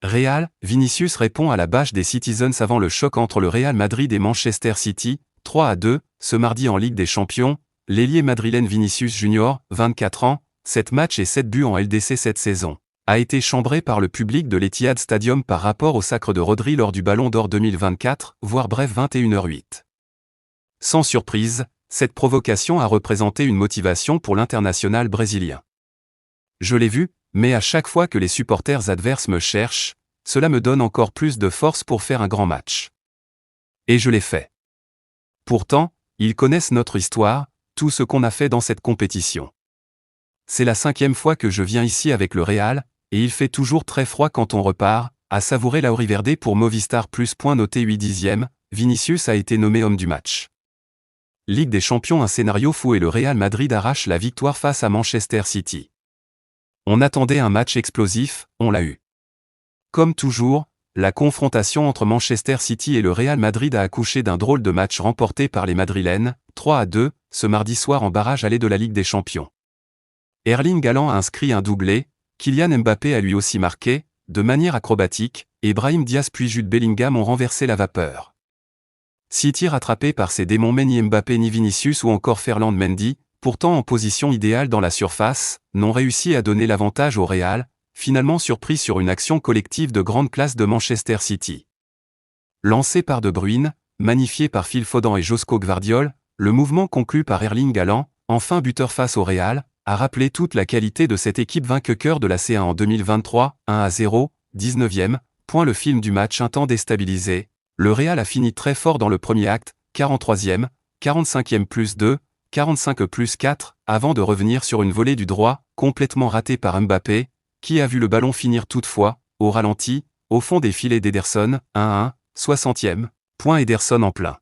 Real, Vinicius répond à la bâche des Citizens avant le choc entre le Real Madrid et Manchester City, 3-2, ce mardi en Ligue des Champions. L'ailier madrilène Vinicius Junior, 24 ans, 7 matchs et 7 buts en LDC cette saison, a été chambré par le public de l'Etihad Stadium par rapport au sacre de Rodri lors du Ballon d'Or 2024, voire bref 21h08. Sans surprise, cette provocation a représenté une motivation pour l'international brésilien. Je l'ai vu, mais à chaque fois que les supporters adverses me cherchent, cela me donne encore plus de force pour faire un grand match. Et je l'ai fait. Pourtant, ils connaissent notre histoire, tout ce qu'on a fait dans cette compétition. C'est la 5e fois que je viens ici avec le Real, et il fait toujours très froid quand on repart, à savourer la Auriverde pour Movistar plus point noté 8/10, Vinicius a été nommé homme du match. Ligue des Champions, un scénario fou et le Real Madrid arrache la victoire face à Manchester City. On attendait un match explosif, on l'a eu. Comme toujours, la confrontation entre Manchester City et le Real Madrid a accouché d'un drôle de match remporté par les Madrilènes, 3-2, ce mardi soir en barrage aller de la Ligue des Champions. Erling Haaland a inscrit un doublé, Kylian Mbappé a lui aussi marqué, de manière acrobatique, et Brahim Diaz puis Jude Bellingham ont renversé la vapeur. City rattrapé par ses démons, mais ni Mbappé ni Vinicius ou encore Ferland Mendy, pourtant en position idéale dans la surface, n'ont réussi à donner l'avantage au Real, finalement surpris sur une action collective de grande classe de Manchester City. Lancé par De Bruyne, magnifié par Phil Foden et Josko Gvardiol, le mouvement conclu par Erling Haaland, enfin buteur face au Real, a rappelé toute la qualité de cette équipe vainqueur de la C1 en 2023, 1-0, 19e, point le film du match un temps déstabilisé. Le Real a fini très fort dans le premier acte, 43e, 45e plus 2, 45 plus 4, avant de revenir sur une volée du droit, complètement ratée par Mbappé, qui a vu le ballon finir toutefois, au ralenti, au fond des filets d'Ederson, 1-1, 60e, point Ederson en plein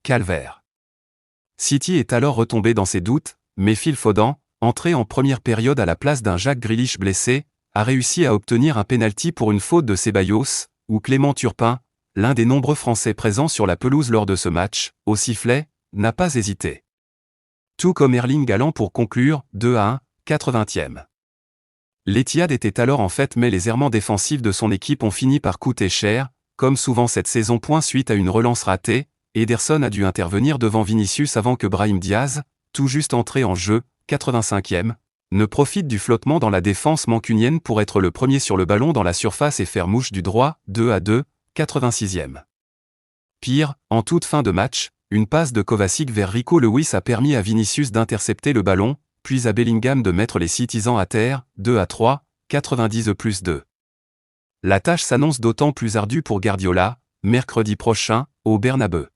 calvaire. City est alors retombé dans ses doutes, mais Phil Foden, entré en première période à la place d'un Jack Grealish blessé, a réussi à obtenir un pénalty pour une faute de Ceballos, ou Clément Turpin, l'un des nombreux Français présents sur la pelouse lors de ce match, au sifflet, n'a pas hésité. Tout comme Erling Haaland pour conclure, 2-1, 80e. L'Etihad était alors en fait, mais les errements défensifs de son équipe ont fini par coûter cher, comme souvent cette saison. Suite à une relance ratée, Ederson a dû intervenir devant Vinicius avant que Brahim Diaz, tout juste entré en jeu, 85e, ne profite du flottement dans la défense mancunienne pour être le premier sur le ballon dans la surface et faire mouche du droit, 2-2, 86e. Pire, en toute fin de match, une passe de Kovacic vers Rico Lewis a permis à Vinicius d'intercepter le ballon, puis à Bellingham de mettre les Citizens à terre, 2-3, 90 plus 2. La tâche s'annonce d'autant plus ardue pour Guardiola, mercredi prochain, au Bernabeu.